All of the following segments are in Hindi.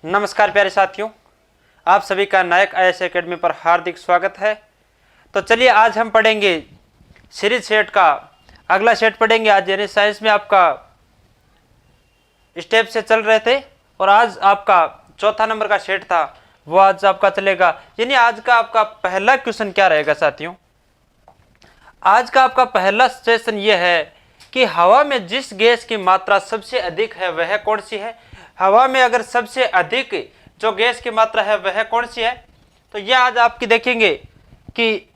नमस्कार प्यारे साथियों, आप सभी का नायक आईएएस एकेडमी पर हार्दिक स्वागत है। तो चलिए आज हम पढ़ेंगे सीरीज सेट का अगला सेट पढ़ेंगे आज, यानी साइंस में आपका स्टेप से चल रहे थे और आज आपका चौथा नंबर का सेट था, वो आज आपका चलेगा। यानी आज का आपका पहला क्वेश्चन क्या रहेगा साथियों? आज का आपका पहला सेशन ये है कि हवा में जिस गैस की मात्रा सबसे अधिक है वह कौन सी है। हवा में अगर सबसे अधिक जो गैस की मात्रा है वह कौन सी है, तो यह आज आपकी देखेंगे कि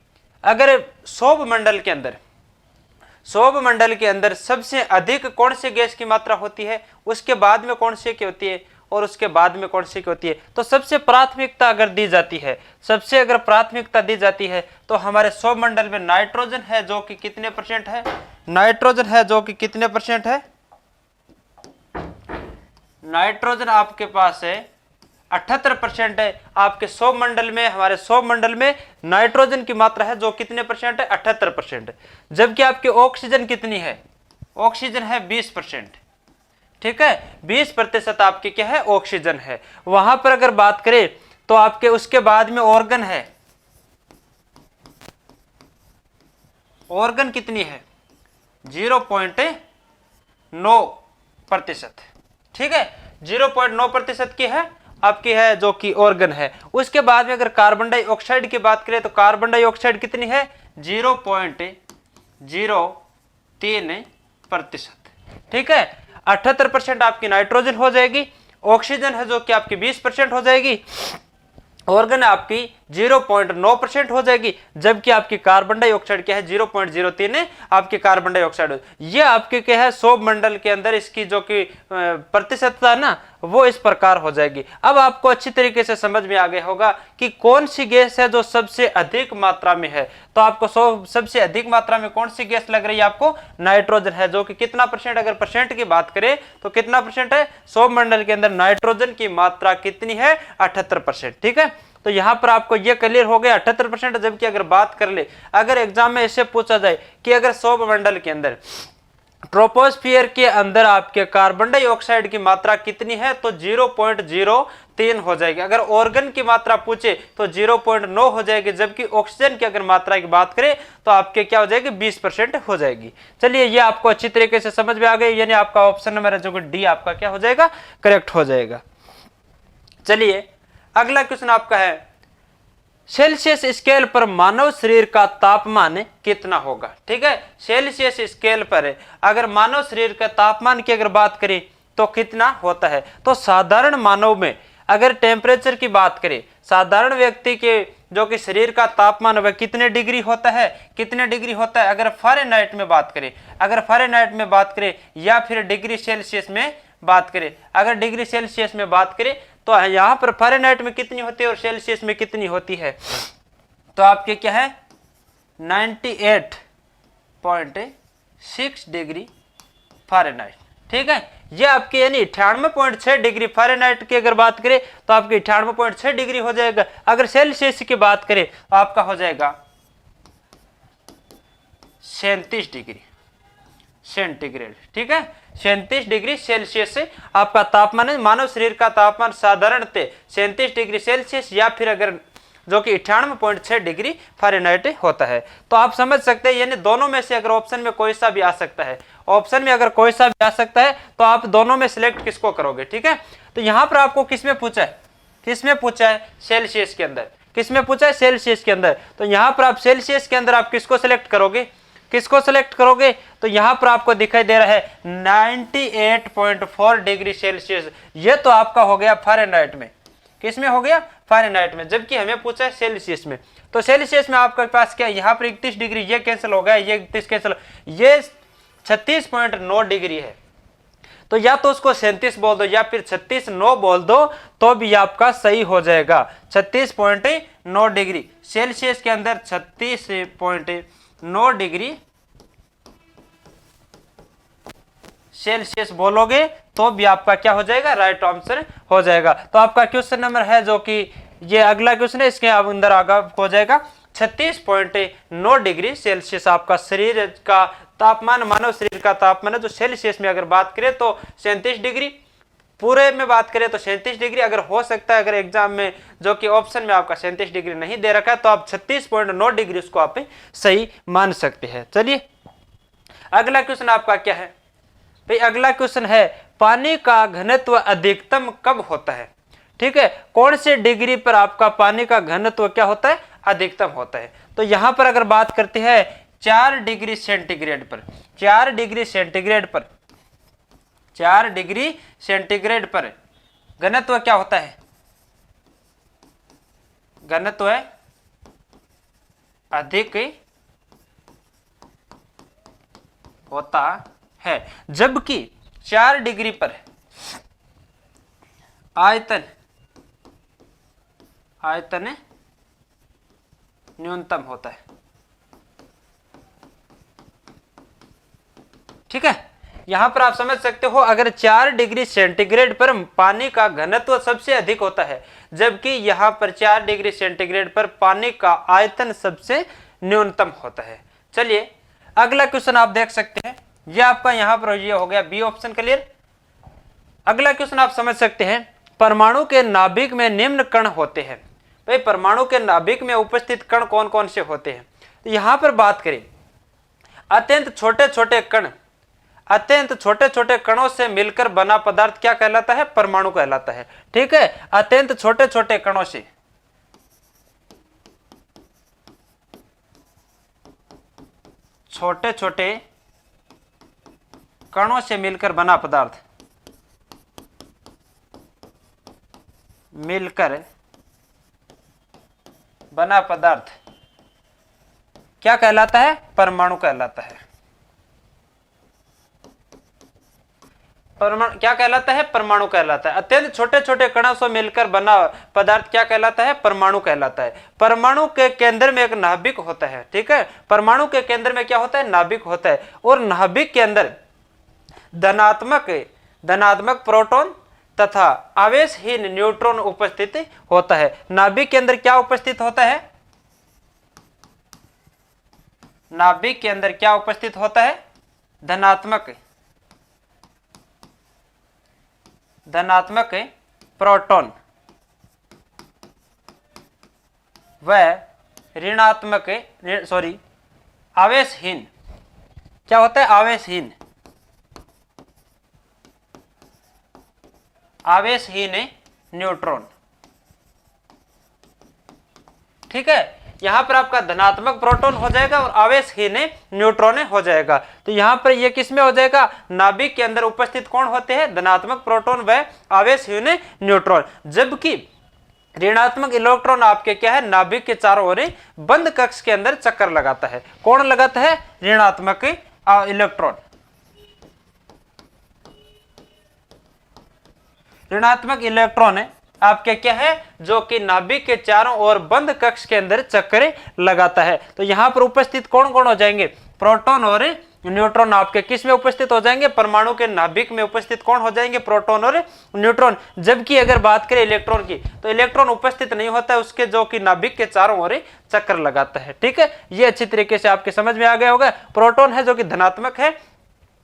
अगर सौरमंडल के अंदर सबसे अधिक कौन सी गैस की मात्रा होती है, उसके बाद में कौन सी की होती है और उसके बाद में कौन सी की होती है। तो सबसे प्राथमिकता अगर दी जाती है, प्राथमिकता दी जाती है तो हमारे सौरमंडल में नाइट्रोजन है जो कि कितने परसेंट है, नाइट्रोजन आपके पास है 78% है। आपके सौरमंडल में, हमारे सौरमंडल में नाइट्रोजन की मात्रा है जो कितने परसेंट है, 78%। जबकि आपके ऑक्सीजन कितनी है, ऑक्सीजन है 20%। ठीक है, 20% आपके क्या है, ऑक्सीजन है। वहां पर अगर बात करें तो आपके उसके बाद में ऑर्गन है, ऑर्गन कितनी है 0.9%। ठीक है, 0.9% की है आपकी है जो कि ऑर्गन है। उसके बाद में अगर कार्बन डाइऑक्साइड की बात करें तो कार्बन डाइऑक्साइड कितनी है 0.03%। ठीक है, 78% आपकी नाइट्रोजन हो जाएगी, ऑक्सीजन है जो कि आपकी 20% हो जाएगी, ऑर्गन आपकी 0.9% हो जाएगी, जबकि आपकी कार्बन डाइऑक्साइड क्या है 0.03 आपकी कार्बन डाइऑक्साइड। ये आपके क्या है सौरमंडल के अंदर इसकी जो कि प्रतिशतता ना वो इस प्रकार हो जाएगी। अब आपको अच्छी तरीके से समझ में आ गया होगा कि कौन सी गैस है जो सबसे अधिक मात्रा में है। तो आपको सबसे अधिक मात्रा में कौन सी गैस लग रही है, आपको नाइट्रोजन है जो कि कितना परसेंट, अगर परसेंट की बात करें तो कितना परसेंट है, सौरमंडल के अंदर नाइट्रोजन की मात्रा कितनी है 78%। ठीक है, तो यहां पर आपको यह क्लियर हो गया 78%। जबकि अगर बात कर ले, अगर एग्जाम में ऐसे पूछा जाए कि अगर सौरमंडल के अंदर ट्रोपोस्फियर के अंदर आपके कार्बन डाइऑक्साइड की मात्रा कितनी है तो 0.03 हो जाएगी। अगर ऑर्गन की मात्रा पूछे तो 0.9 हो जाएगी, जबकि ऑक्सीजन की अगर मात्रा की बात करें तो आपके क्या हो जाएगी 20% हो जाएगी। चलिए ये आपको अच्छी तरीके से समझ में आ गई, यानी आपका ऑप्शन नंबर जो डी आपका क्या हो जाएगा, करेक्ट हो जाएगा। चलिए अगला क्वेश्चन आपका है, सेल्सियस स्केल पर मानव शरीर का तापमान कितना होगा। ठीक है, सेल्सियस स्केल पर अगर मानव शरीर का तापमान की अगर बात करें तो कितना होता है। तो साधारण मानव में अगर टेम्परेचर की बात करें, साधारण व्यक्ति के जो कि शरीर का तापमान वह कितने डिग्री होता है, अगर फ़ारेनहाइट में बात करें, या फिर डिग्री सेल्सियस में बात करें। अगर डिग्री सेल्सियस में बात करें तो यहां पर फ़ारेनहाइट में कितनी होती है और सेल्सियस में कितनी होती है, तो आपके क्या है 98.6 डिग्री फ़ारेनहाइट। ठीक है, ये आपके यानी 98.6 डिग्री फ़ारेनहाइट की अगर बात करें तो आपकी 98.6 डिग्री हो जाएगा। अगर सेल्सियस की बात करें तो आपका हो जाएगा 37 डिग्री सेंटीग्रेड। ठीक है, 37 डिग्री सेल्सियस से आपका तापमान है। मानव शरीर का तापमान साधारणतः 37 डिग्री सेल्सियस या फिर अगर जो कि 98.6 डिग्री फ़ारेनहाइट होता है। तो आप समझ सकते हैं, यानी दोनों में से अगर ऑप्शन में कोई सा भी आ सकता है, तो आप दोनों में सिलेक्ट किसको करोगे। ठीक है, तो यहां पर आपको किसमें पूछा है, सेल्सियस के अंदर। सेल्सियस के अंदर, तो यहां पर आप सेल्सियस के अंदर आप किसको सिलेक्ट करोगे, तो यहां पर आपको दिखाई दे रहा है 98.4 डिग्री सेल्सियस। ये तो आपका हो गया फ़ारेनहाइट में, किसमें हो गया फ़ारेनहाइट में, जबकि हमें पूछा है सेल्सियस में। तो सेल्सियस में आपके पास क्या है, यहाँ पर 31 डिग्री, ये कैंसिल हो गया, ये 31 कैंसिल, ये 36.9 डिग्री है। तो या तो उसको 37 बोल दो या फिर 36.9 बोल दो तो भी आपका सही हो जाएगा। 36.9 डिग्री सेल्सियस के अंदर 36.9 डिग्री सेल्सियस बोलोगे तो भी आपका क्या हो जाएगा, राइट आंसर हो जाएगा। तो आपका क्वेश्चन नंबर है जो कि ये अगला क्वेश्चन है, इसके अंदर आगे हो जाएगा 36.9 डिग्री सेल्सियस आपका शरीर का तापमान, मानव शरीर का तापमान है जो सेल्सियस में अगर बात करें तो 37 डिग्री पूरे में बात करें तो 37 डिग्री, अगर हो सकता है अगर एग्जाम में जो कि ऑप्शन में आपका 37 डिग्री नहीं दे रखा है तो आप 36.9 डिग्री उसको आप सही मान सकते हैं। चलिए अगला क्वेश्चन आपका क्या है भाई, अगला क्वेश्चन है पानी का घनत्व अधिकतम कब होता है। ठीक है, कौन से डिग्री पर आपका पानी का घनत्व क्या होता है, अधिकतम होता है। तो यहां पर अगर बात करते हैं 4 डिग्री सेंटीग्रेड पर, 4 डिग्री सेंटीग्रेड पर, 4 डिग्री सेंटीग्रेड पर घनत्व क्या होता है, घनत्व अधिक होता है, जबकि 4 डिग्री पर आयतन न्यूनतम होता है। ठीक है, यहां पर आप समझ सकते हो अगर 4 डिग्री सेंटीग्रेड पर पानी का घनत्व सबसे अधिक होता है, जबकि यहां पर 4 डिग्री सेंटीग्रेड पर पानी का आयतन सबसे न्यूनतम होता है। चलिए अगला क्वेश्चन आप देख सकते हैं, यह आपका यहां पर ये हो गया बी ऑप्शन क्लियर। अगला क्वेश्चन आप समझ सकते हैं परमाणु के नाभिक में निम्न कण होते हैं। भाई परमाणु के नाभिक में उपस्थित कण कौन कौन से होते हैं। तो यहां पर बात करें अत्यंत छोटे छोटे कण, अत्यंत छोटे छोटे कणों से मिलकर बना पदार्थ क्या कहलाता है, परमाणु कहलाता है। ठीक है, अत्यंत छोटे छोटे कणों से, छोटे छोटे कणों से मिलकर बना पदार्थ, मिलकर बना पदार्थ क्या कहलाता है, परमाणु कहलाता है। परमाणु क्या कहलाता है, परमाणु कहलाता है। अत्यंत छोटे छोटे कणों से मिलकर बना पदार्थ क्या कहलाता है, परमाणु कहलाता है। परमाणु के केंद्र में एक नाभिक होता है। ठीक है, परमाणु के केंद्र में क्या होता है, नाभिक होता है, और नाभिक के अंदर धनात्मक प्रोटॉन तथा आवेशहीन न्यूट्रॉन उपस्थित होता है। नाभिक के अंदर क्या उपस्थित होता है, नाभिक के अंदर क्या उपस्थित होता है, धनात्मक प्रोटॉन व ऋणात्मक आवेशहीन, क्या होता है, आवेशहीन न्यूट्रॉन। ठीक है, यहां पर आपका धनात्मक प्रोटॉन हो जाएगा और आवेशहीन न्यूट्रॉन हो जाएगा। तो यहां पर ये किस में हो जाएगा, नाभिक के अंदर उपस्थित कौन होते हैं, धनात्मक प्रोटॉन व आवेशहीन न्यूट्रॉन, जबकि ऋणात्मक इलेक्ट्रॉन आपके क्या है, नाभिक के चारों ओर बंद कक्ष के अंदर चक्कर लगाता है। कौन लगाता है, ऋणात्मक इलेक्ट्रॉन। ऋणात्मक इलेक्ट्रॉन है आपके क्या है, जो कि नाभिक के चारों ओर बंद कक्ष के अंदर चक्कर लगाता है। तो यहां पर उपस्थित कौन कौन हो जाएंगे, प्रोटॉन और न्यूट्रॉन आपके किस में उपस्थित हो जाएंगे, परमाणु के नाभिक में उपस्थित कौन हो जाएंगे, प्रोटॉन और न्यूट्रॉन। जबकि अगर बात करें इलेक्ट्रॉन की तो इलेक्ट्रॉन उपस्थित नहीं होता है, उसके जो कि नाभिक के चारों ओर चक्कर लगाता है। ठीक है, ये अच्छी तरीके से आपके समझ में आ गया होगा। प्रोटॉन है जो कि धनात्मक है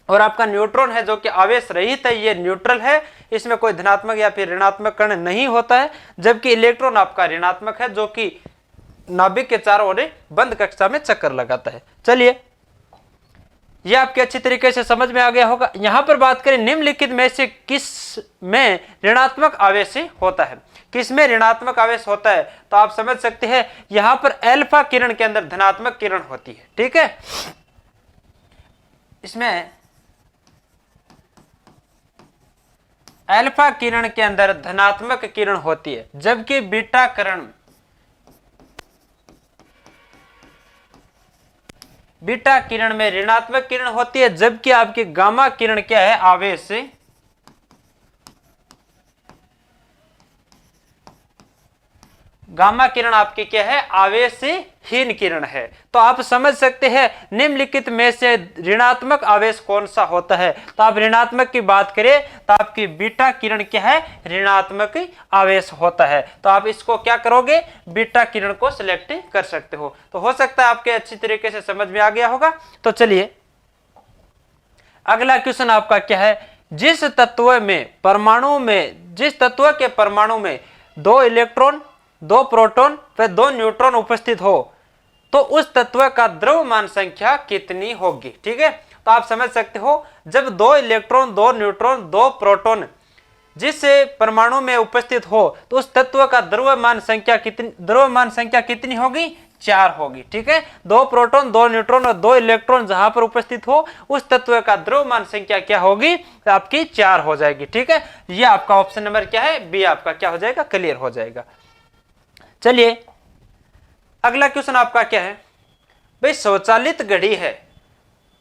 और आपका न्यूट्रॉन है जो कि आवेश रहित है, ये न्यूट्रल है, इसमें कोई धनात्मक या फिर ऋणात्मक कण नहीं होता है। जबकि इलेक्ट्रॉन आपका ऋणात्मक है जो कि नाभिक के चारों ओर बंद कक्षा में चक्कर लगाता है। चलिए ये आपके अच्छी तरीके से समझ में आ गया होगा। यहां पर बात करें निम्नलिखित में से किस में ऋणात्मक आवेश होता है, किस में ऋणात्मक आवेश होता है। तो आप समझ सकते हैं यहां पर अल्फा किरण के अंदर धनात्मक किरण होती है। ठीक है, इसमें अल्फा किरण के अंदर धनात्मक किरण होती है, जबकि बीटा किरण में ऋणात्मक किरण होती है, जबकि आपकी गामा किरण क्या है, आवेश गामा किरण आपकी क्या है, आवेशहीन किरण है। तो आप समझ सकते हैं निम्नलिखित में से ऋणात्मक आवेश कौन सा होता है। तो आप ऋणात्मक की बात करें तो आपकी बीटा किरण क्या है, ऋणात्मक आवेश होता है। तो आप इसको क्या करोगे, बीटा किरण को सिलेक्ट कर सकते हो। तो हो सकता है आपके अच्छी तरीके से समझ में आ गया होगा। तो चलिए अगला क्वेश्चन आपका क्या है जिस तत्व में परमाणु में, जिस तत्व के परमाणु में 2 इलेक्ट्रॉन, 2 प्रोटॉन व 2 न्यूट्रॉन उपस्थित हो तो उस तत्व का द्रव्यमान संख्या कितनी होगी। ठीक है, तो आप समझ सकते हो जब 2 इलेक्ट्रॉन, 2 न्यूट्रॉन, 2 प्रोटॉन जिस परमाणु में उपस्थित हो तो उस तत्व का द्रव्यमान संख्या कितनी होगी, 4 होगी। ठीक है, 2 प्रोटॉन, 2 न्यूट्रॉन और 2 इलेक्ट्रॉन जहां पर उपस्थित हो उस तत्व का द्रव्यमान संख्या क्या होगी, तो आपकी 4 हो जाएगी। ठीक है, ये आपका ऑप्शन नंबर क्या है, बी आपका क्या हो जाएगा, क्लियर हो जाएगा। चलिए अगला क्वेश्चन आपका क्या है भाई, स्वचालित घड़ी है,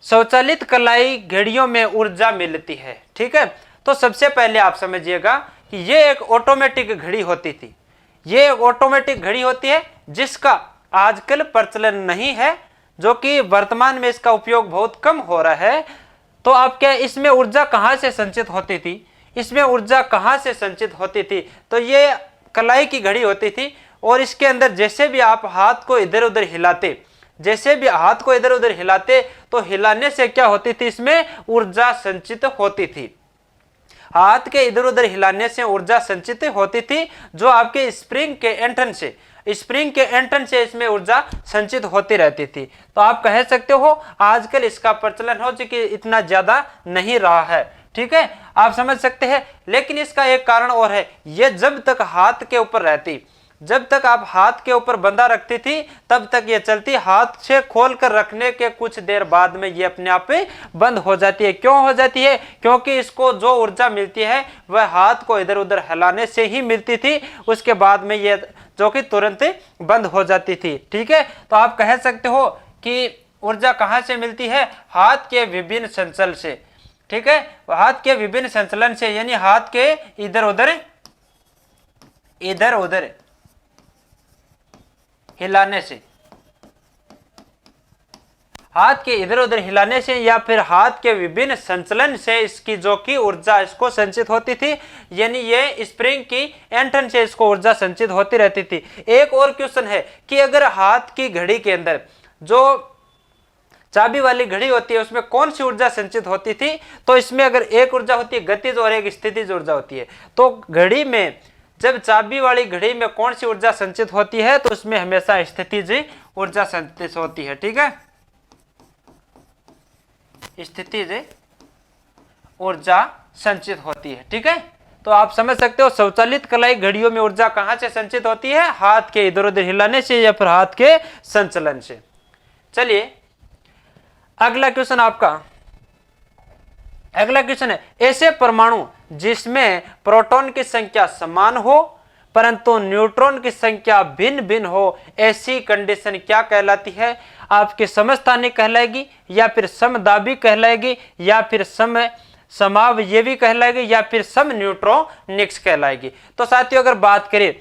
स्वचालित कलाई घड़ियों में ऊर्जा मिलती है। ठीक है, तो सबसे पहले आप समझिएगा कि ये एक ऑटोमेटिक घड़ी होती थी, ये एक ऑटोमेटिक घड़ी होती है जिसका आजकल प्रचलन नहीं है, जो कि वर्तमान में इसका उपयोग बहुत कम हो रहा है। तो आप क्या, इसमें ऊर्जा कहाँ से संचित होती थी, इसमें ऊर्जा कहाँ से संचित होती थी, तो ये कलाई की घड़ी होती थी और इसके अंदर जैसे भी आप हाथ को इधर उधर हिलाते, जैसे भी हाथ को इधर उधर हिलाते तो हिलाने से क्या होती थी, इसमें ऊर्जा संचित होती थी। हाथ के इधर उधर हिलाने से ऊर्जा संचित होती थी, जो आपके स्प्रिंग के एंटन से इसमें ऊर्जा संचित होती रहती थी। तो आप कह सकते हो आजकल इसका प्रचलन हो चुकी इतना ज्यादा नहीं रहा है। ठीक है, आप समझ सकते हैं, लेकिन इसका एक कारण और है, ये जब तक हाथ के ऊपर रहती, जब तक आप हाथ के ऊपर बंधा रखती थी तब तक ये चलती, हाथ से खोल कर रखने के कुछ देर बाद में ये अपने आप बंद हो जाती है। क्यों हो जाती है, क्योंकि इसको जो ऊर्जा मिलती है वह हाथ को इधर उधर हिलाने से ही मिलती थी, उसके बाद में ये जो कि तुरंत बंद हो जाती थी। ठीक है, तो आप कह सकते हो कि ऊर्जा कहाँ से मिलती है, हाथ के विभिन्न संचलन से। ठीक है, हाथ के विभिन्न संचलन से, यानी हाथ के इधर उधर हिलाने से, हाथ के इधर उधर हिलाने से या फिर हाथ के विभिन्न संचलन से इसकी जो कि ऊर्जा इसको संचित होती थी, यानी ये स्प्रिंग की एंटन से इसको ऊर्जा संचित होती रहती थी। एक और क्वेश्चन है कि अगर हाथ की घड़ी के अंदर जो चाबी वाली घड़ी होती है उसमें कौन सी ऊर्जा संचित होती थी, तो इसमें अगर एक ऊर्जा होती है गतिज और एक स्थितिज ऊर्जा होती है, तो घड़ी में जब चाबी वाली घड़ी में कौन सी ऊर्जा संचित होती है, तो उसमें हमेशा स्थितिज ऊर्जा संचित होती है। ठीक है, स्थितिज ऊर्जा संचित होती है। ठीक है, तो आप समझ सकते हो स्वचालित कलाई घड़ियों में ऊर्जा कहां से संचित होती है, हाथ के इधर उधर हिलाने से या फिर हाथ के संचलन से। चलिए अगला क्वेश्चन आपका, अगला क्वेश्चन है, ऐसे परमाणु जिसमें प्रोटॉन की संख्या समान हो परंतु न्यूट्रॉन की संख्या भिन्न भिन्न हो, ऐसी कंडीशन क्या कहलाती है, आपकी समस्थानिक कहलाएगी या फिर समदाबी कहलाएगी या फिर समावयवी कहलाएगी या फिर सम न्यूट्रॉनिक्स कहलाएगी। तो साथियों अगर बात करें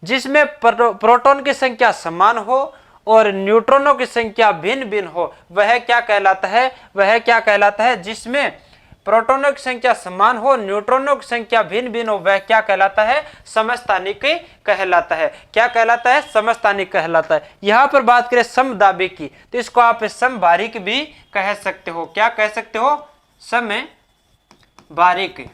जिसमें प्रोटॉन की संख्या समान हो और न्यूट्रॉनों की संख्या भिन्न भिन्न हो, वह क्या कहलाता है, वह क्या कहलाता है, जिसमें प्रोटॉनों की संख्या समान हो न्यूट्रॉनों की संख्या भिन्न भिन्न हो, वह क्या कहलाता है, समस्थानिक कहलाता है। क्या कहलाता है, समस्थानिक कहलाता है। यहां पर बात करें समदाबी की तो इसको आप समबारीक भी कह सकते हो। क्या कह सकते हो, समबारीक,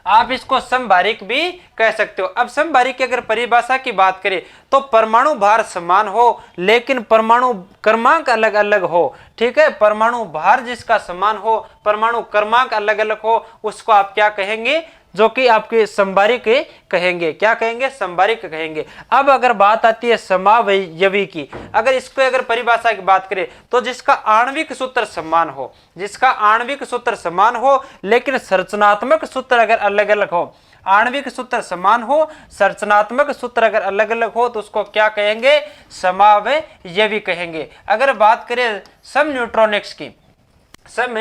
आप इसको समबारीक भी कह सकते हो। अब समबारीक की अगर परिभाषा की बात करें तो परमाणु भार समान हो लेकिन परमाणु क्रमांक अलग अलग हो। ठीक है, परमाणु भार जिसका समान हो, परमाणु क्रमांक अलग अलग हो, उसको आप क्या कहेंगे, जो कि आपके समबारीक कहेंगे। क्या कहेंगे, समबारीक कहेंगे। अब अगर बात आती है समावयवी की, अगर इसको अगर परिभाषा की बात करें तो जिसका आणविक सूत्र समान हो, जिसका आणविक सूत्र समान हो लेकिन संरचनात्मक सूत्र अगर अलग अलग हो, आणविक सूत्र समान हो, संरचनात्मक सूत्र अगर अलग अलग हो तो उसको क्या कहेंगे, समावयवी कहेंगे। अगर बात करें सम न्यूट्रॉनिक्स की, सम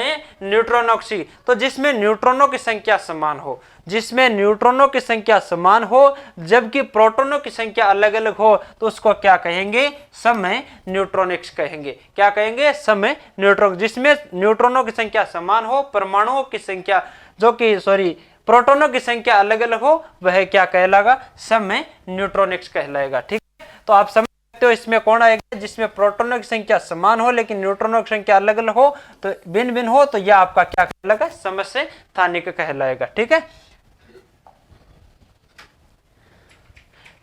न्यूट्रॉनिक्स की, तो जिसमें न्यूट्रॉनों की संख्या समान हो, जिसमें न्यूट्रॉनों की संख्या समान हो जबकि प्रोटॉनों की संख्या अलग अलग हो, तो उसको क्या कहेंगे, सम न्यूट्रॉनिक्स कहेंगे। क्या कहेंगे, सम न्यूट्रॉन, जिसमें न्यूट्रॉनों की संख्या समान हो, परमाणुओं की संख्या प्रोटॉनों की संख्या अलग अलग हो, वह क्या कहलाएगा, सम न्यूट्रॉनिक्स कहलाएगा। ठीक है, तो आप समझ तो इसमें कौन आएगा, जिसमें प्रोटॉनों की संख्या समान हो लेकिन न्यूट्रॉनों की संख्या अलग अलग हो, तो भिन्न भिन्न हो, तो यह आपका क्या कहलाएगा, समस्थानिक स्थानिक कहलाएगा। ठीक है,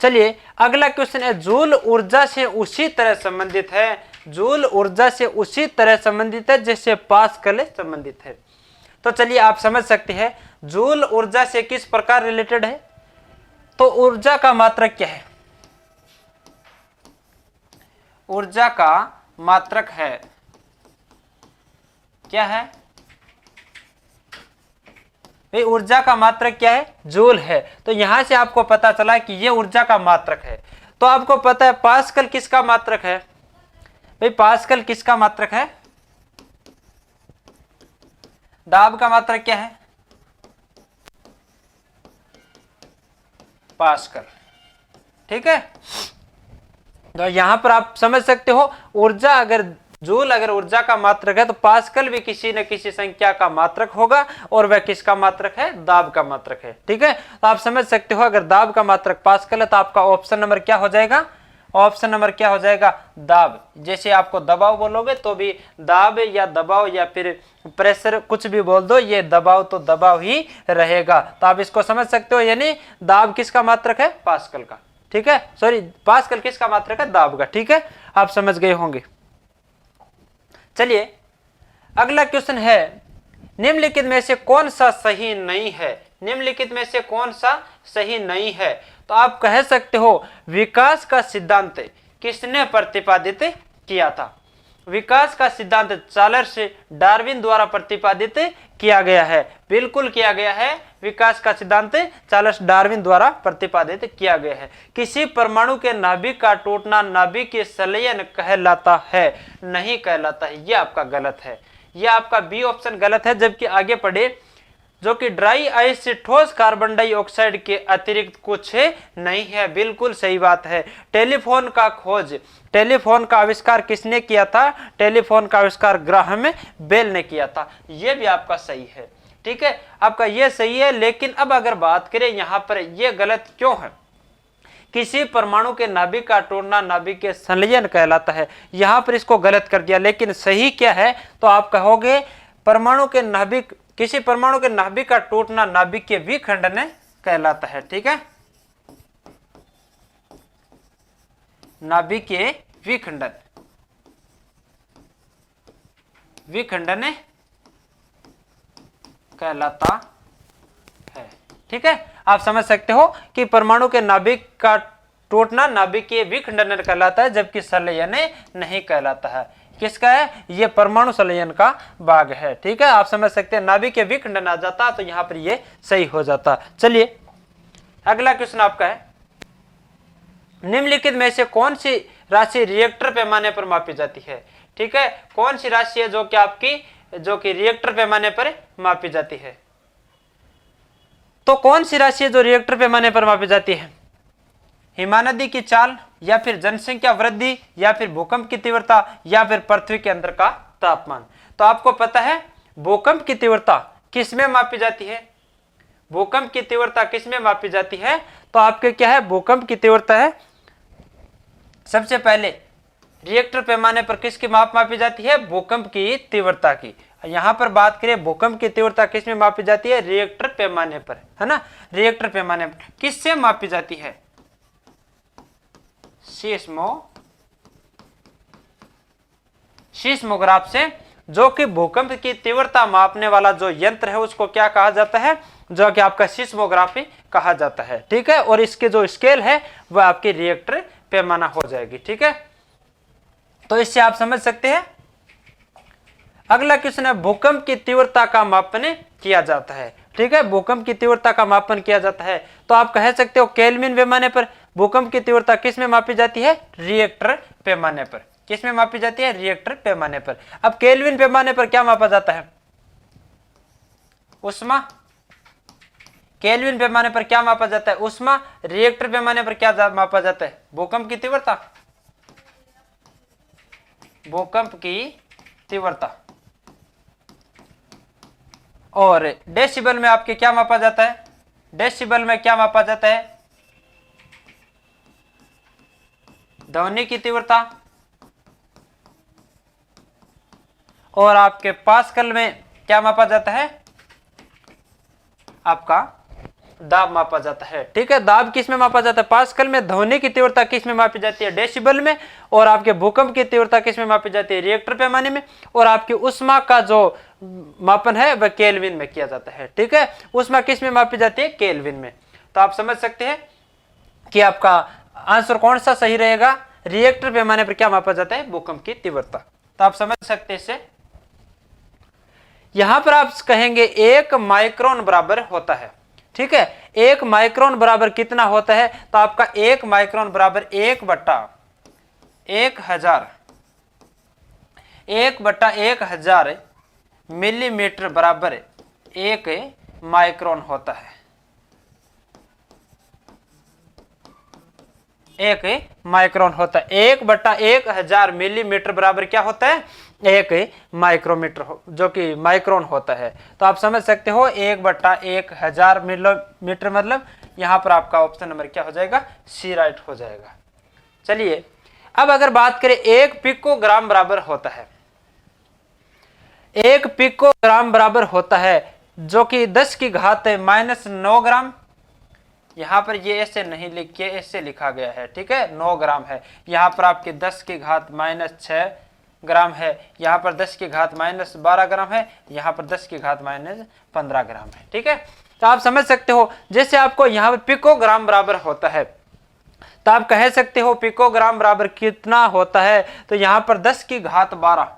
चलिए अगला क्वेश्चन है, जूल ऊर्जा से उसी तरह संबंधित है, जूल ऊर्जा से उसी तरह संबंधित है जैसे पास्कल संबंधित है। तो चलिए आप समझ सकते हैं जूल ऊर्जा से किस प्रकार रिलेटेड है। तो ऊर्जा का मात्रक क्या है, ऊर्जा का मात्रक है, क्या है भाई, ऊर्जा का मात्रक क्या है, जूल है। तो यहां से आपको पता चला कि ये ऊर्जा का मात्रक है। तो आपको पता है पास्कल किसका मात्रक है भाई, पास्कल किसका मात्रक है, दाब का मात्रक क्या है, पास्कल। ठीक है, तो यहां पर आप समझ सकते हो ऊर्जा अगर जूल अगर ऊर्जा का मात्रक है तो पास्कल भी किसी न किसी संख्या का मात्रक होगा, और वह किसका मात्रक है, दाब का मात्रक है। ठीक है, तो आप समझ सकते हो अगर दाब का मात्रक पास्कल है तो आपका ऑप्शन नंबर क्या हो जाएगा, ऑप्शन नंबर क्या हो जाएगा, दाब। जैसे आपको दबाव बोलोगे तो भी दाब या दबाव या फिर प्रेशर कुछ भी बोल दो, ये दबाव तो दबाव ही रहेगा। तो आप इसको समझ सकते हो, यानी दाब किसका मात्रक है, पास्कल का। ठीक है, सॉरी पास्कल किसका मात्रक है, दाब का। ठीक है, आप समझ गए होंगे। चलिए अगला क्वेश्चन है, निम्नलिखित में से कौन सा सही नहीं है, निम्नलिखित में से कौन सा सही नहीं है। तो आप कह सकते हो विकास का सिद्धांत किसने प्रतिपादित किया था, विकास का सिद्धांत चार्ल्स डार्विन द्वारा प्रतिपादित किया गया है, बिल्कुल किया गया है, विकास का सिद्धांत चार्ल्स डार्विन द्वारा प्रतिपादित किया गया है। किसी परमाणु के नाभिक का टूटना नाभिकीय संलयन कहलाता है, नहीं कहलाता है, यह आपका गलत है, यह आपका बी ऑप्शन गलत है। जबकि आगे पढ़े, जो कि ड्राई आइस से ठोस कार्बन डाइऑक्साइड के अतिरिक्त कुछ नहीं है, बिल्कुल सही बात है। टेलीफोन का खोज, टेलीफोन का आविष्कार किसने किया था, टेलीफोन का आविष्कार ग्राहम बेल ने किया था, यह भी आपका सही है। ठीक है, आपका यह सही है। लेकिन अब अगर बात करें यहां पर यह गलत क्यों है, किसी परमाणु के नाभिक का टूटना नाभिक के संलयन कहलाता है, यहां पर इसको गलत कर दिया। लेकिन सही क्या है, तो आप कहोगे परमाणु के नाभिक, किसी परमाणु के नाभिक का टूटना नाभिक के विखंडन कहलाता है। ठीक है, नाभिक के विखंडन, विखंडन कहलाता है। ठीक है, आप समझ सकते हो कि परमाणु के नाभिक का टूटना नाभिक के विखंडन कहलाता है, जबकि संलयन नहीं कहलाता है। किसका है, ये परमाणु संलयन का भाग है। ठीक है, आप समझ सकते हैं नाभिक के विखंडन आ जाता तो यहां पर ये सही हो जाता। चलिए अगला क्वेश्चन आपका है, निम्नलिखित में से कौन सी राशि रिएक्टर पैमाने पर मापी जाती है। ठीक है, कौन सी राशि है जो कि आपकी, जो कि रिएक्टर पैमाने पर मापी जाती है। तो कौन सी राशि है जो रिएक्टर पैमाने पर मापी जाती है, हिमानदी की चाल, या फिर जनसंख्या वृद्धि, या फिर भूकंप की तीव्रता, या फिर पृथ्वी के अंदर का तापमान। तो आपको पता है भूकंप की तीव्रता किसमें मापी जाती है, भूकंप की तीव्रता किसमें मापी जाती है। तो आपके क्या है, भूकंप की तीव्रता है, सबसे पहले रिएक्टर पैमाने पर किसकी मापी जाती है, भूकंप की तीव्रता की। यहां पर बात करें भूकंप की तीव्रता किसमें मापी जाती है, रिएक्टर पैमाने पर, है ना, रिएक्टर पैमाने पर किससे मापी जाती है, सीस्मोग्राफ से, जो कि भूकंप की तीव्रता मापने वाला जो यंत्र है उसको क्या कहा जाता है, जो कि आपका सीस्मोग्राफी कहा जाता है। ठीक है, और इसके जो स्केल है वह आपकी रिएक्टर पैमाना हो जाएगी। ठीक है, तो इससे आप समझ सकते हैं। अगला क्वेश्चन है, भूकंप की तीव्रता का मापन किया जाता है। ठीक है, भूकंप की तीव्रता का मापन किया जाता है, तो आप कह सकते हो केल्विन पैमाने पर। भूकंप की तीव्रता किस में मापी जाती है, रिएक्टर पैमाने पर। किस में मापी जाती है, रिएक्टर पैमाने पर। अब केल्विन पैमाने पर क्या मापा जाता है, उष्मा। केल्विन पैमाने पर क्या मापा जाता है, उष्मा। रिएक्टर पैमाने पर क्या मापा जाता है, भूकंप की तीव्रता, भूकंप की तीव्रता। और डेसिबल में आपके क्या मापा जाता है, डेसिबल में क्या मापा जाता है, ध्वनि की तीव्रता, और आपके पास्कल में क्या मापा जाता है, आपका दाब मापा जाता है। ठीक है, दाब किस में मापा जाता है, पास्कल में। ध्वनि की तीव्रता किस में मापी जाती है, डेसिबल में। और आपके भूकंप की तीव्रता किस में मापी जाती है, रिएक्टर पैमाने में। और आपकी उष्मा का जो मापन है वह केल्विन में किया जाता है। ठीक है, उष्मा किस में मापी जाती है, केल्विन में। तो आप समझ सकते हैं कि आपका आंसर कौन सा सही रहेगा, रिएक्टर पैमाने पर क्या मापा जाता है, भूकंप की तीव्रता। तो आप समझ सकते हैं इससे। यहां पर आप कहेंगे 1 माइक्रोन बराबर होता है। ठीक है, 1 माइक्रोन बराबर कितना होता है, तो आपका 1 माइक्रोन बराबर 1/1000 मिलीमीटर बराबर 1 माइक्रोन होता है। 1 माइक्रोन होता है। 1/1000 मिलीमीटर बराबर क्या होता है, 1 माइक्रोमीटर, जो कि माइक्रोन होता है। तो आप समझ सकते हो 1/1000 मिलीमीटर, मतलब यहां पर आपका ऑप्शन नंबर क्या हो जाएगा, सी राइट हो जाएगा। चलिए अब अगर बात करें 1 पिकोग्राम बराबर होता है, 1 पिकोग्राम बराबर होता है जो कि 10⁻⁻9 ग्राम। यहां पर ये ऐसे नहीं लिख के ऐसे लिखा गया है। ठीक है, 9 ग्राम है। यहां पर आपके 10⁻6 ग्राम है, यहां पर 10⁻12 ग्राम है, यहां पर 10⁻15 ग्राम है। ठीक है, तो आप समझ सकते हो जैसे आपको यहां पर पिकोग्राम बराबर होता है तो आप कह सकते हो पिकोग्राम बराबर कितना होता है, तो यहां पर 10⁻12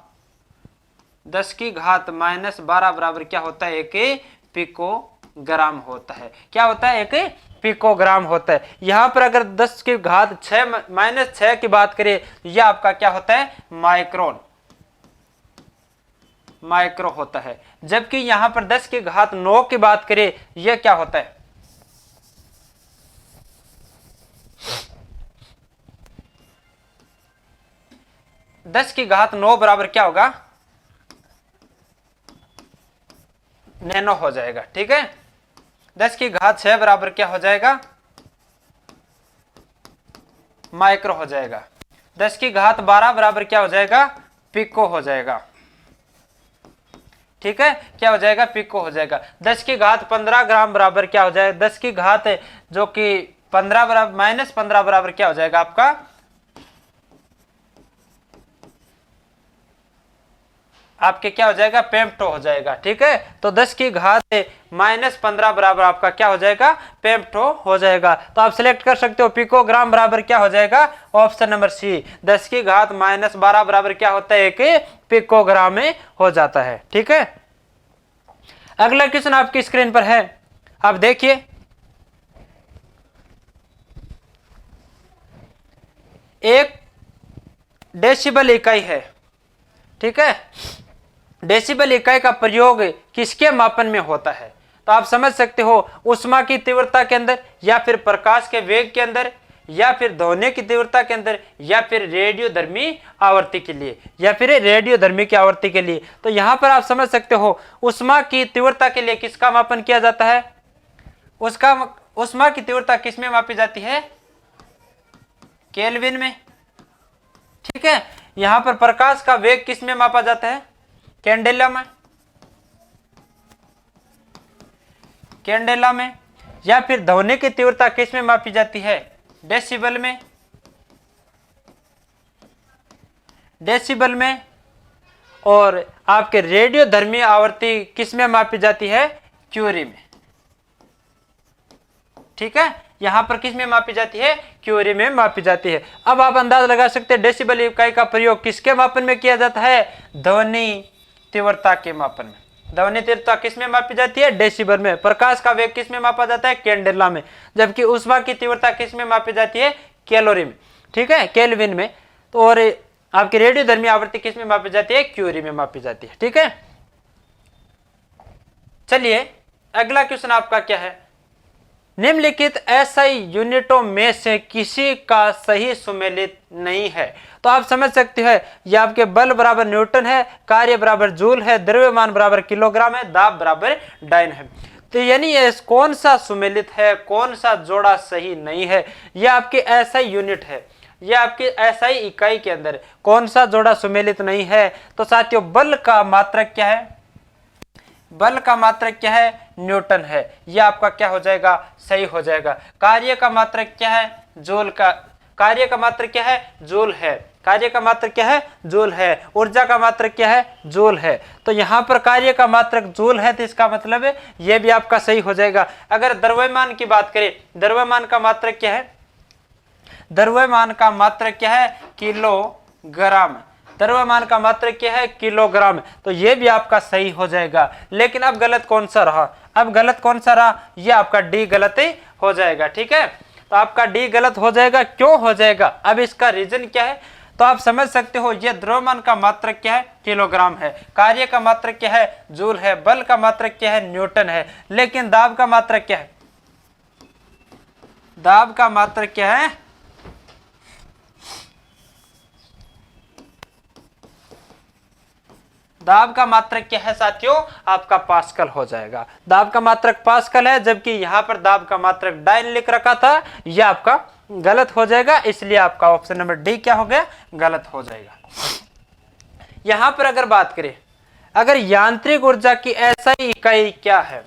10⁻12 बराबर क्या होता है, 1 पिकोग्राम होता है। क्या होता है, 1 पिकोग्राम होता है। यहां पर अगर 10⁻6 की बात करें, यह आपका क्या होता है, माइक्रो होता है। जबकि यहां पर 10⁻9 की बात करें, यह क्या होता है, 10⁻9 बराबर क्या होगा, नैनो हो जाएगा। ठीक है, 10⁻6 बराबर क्या हो जाएगा, माइक्रो हो जाएगा। 10⁻12 बराबर क्या हो जाएगा, पिको हो जाएगा। ठीक है, क्या हो जाएगा, पिको हो जाएगा। 10⁻15 ग्राम बराबर क्या हो जाएगा, 10 जो कि 15 बराबर -15 बराबर क्या हो जाएगा, आपके क्या हो जाएगा, पेम्टो हो जाएगा। ठीक है, तो 10⁻−15 बराबर आपका क्या हो जाएगा, पेम्टो हो जाएगा। तो आप सिलेक्ट कर सकते हो पिकोग्राम बराबर क्या हो जाएगा, ऑप्शन नंबर सी। 10⁻−12 बराबर क्या होता है, 1 पिकोग्राम में हो जाता है। ठीक है, अगला क्वेश्चन आपकी स्क्रीन पर है, आप देखिए। एक डेसिबल इकाई है। ठीक है, डेसिबल इकाई का प्रयोग किसके मापन में होता है, तो आप समझ सकते हो उष्मा की तीव्रता के अंदर, या फिर प्रकाश के वेग के अंदर, या फिर ध्वनि की तीव्रता के अंदर, या फिर रेडियोधर्मी आवृत्ति के लिए, या फिर रेडियोधर्मी की आवृत्ति के लिए। तो यहां पर आप समझ सकते हो उष्मा की तीव्रता के लिए किसका मापन किया जाता है, उष्मा की तीव्रता किस में मापी जाती है, केल्विन में। ठीक है, यहां पर प्रकाश का वेग किस में मापा जाता है, कैंडेला में। या फिर ध्वनि की तीव्रता किस में मापी जाती है, डेसिबल में। और आपके रेडियोधर्मी आवृत्ति किस में मापी जाती है, क्यूरी में। ठीक है, यहां पर किस में मापी जाती है, क्यूरी में मापी जाती है। अब आप अंदाज लगा सकते हैं डेसिबल इकाई का प्रयोग किसके मापन में किया जाता है, ध्वनि तीव्रता के मापन में। ध्वनि तीव्रता किस में मापी जाती है, डेसिबल में। प्रकाश का वेग किस में मापा जाता है, कैंडेला में। जबकि उष्मा की तीव्रता किस में मापी जाती है, कैलोरी में। ठीक है, केल्विन में। तो और आपकी रेडियोधर्मी आवृत्ति किस में मापी जाती है, क्यूरी में मापी जाती है। ठीक है, चलिए अगला क्वेश्चन आपका क्या है, निम्नलिखित एसआई यूनिटों में से किसी का सही सुमेलित नहीं है। तो आप समझ सकते हैं ये आपके बल बराबर न्यूटन है, कार्य बराबर जूल है, द्रव्यमान बराबर किलोग्राम है, दाब बराबर डाइन है। तो यानी ये कौन सा सुमेलित है, कौन सा जोड़ा सही नहीं है, यह आपके एसआई यूनिट है। ये आपकी एसआई इकाई के अंदर कौन सा जोड़ा सुमेलित नहीं है? तो साथियों बल का मात्रक क्या है? बल का मात्रक क्या है? न्यूटन है। यह आपका क्या हो जाएगा? सही हो जाएगा। कार्य का मात्रक क्या है? जूल का। कार्य का मात्रक क्या है? जूल है। कार्य का मात्रक क्या है? जूल है। ऊर्जा का मात्रक क्या है? जूल है। तो यहाँ पर कार्य का मात्रक जूल है, तो इसका मतलब है यह भी आपका सही हो जाएगा। अगर द्रव्यमान की बात करें, द्रव्यमान का मात्रक क्या है? द्रव्यमान का मात्रक क्या है? किलोग्राम। द्रव्यमान का मात्रक क्या है? किलोग्राम। तो ये भी आपका सही हो जाएगा। लेकिन अब गलत कौन सा रहा? अब गलत कौन सा रहा? ये आपका डी गलत ही हो जाएगा। ठीक है, तो आपका डी गलत हो जाएगा। क्यों हो जाएगा? अब इसका रीजन क्या है? तो आप समझ सकते हो, ये द्रव्यमान का मात्रक क्या है? किलोग्राम है। कार्य का मात्रक क्या है? जूल है। बल का मात्रक क्या है? न्यूटन है। लेकिन दाब का मात्रक क्या है? दाब का मात्रक क्या है? दाब का मात्रक क्या है साथियों? आपका पास्कल हो जाएगा। दाब का मात्रक पास्कल है, जबकि यहां पर दाब का मात्रक डाइन लिख रखा था, यह आपका गलत हो जाएगा। इसलिए आपका ऑप्शन नंबर डी क्या हो गया? गलत हो जाएगा। यहां पर अगर बात करें, अगर यांत्रिक ऊर्जा की एसआई इकाई क्या है?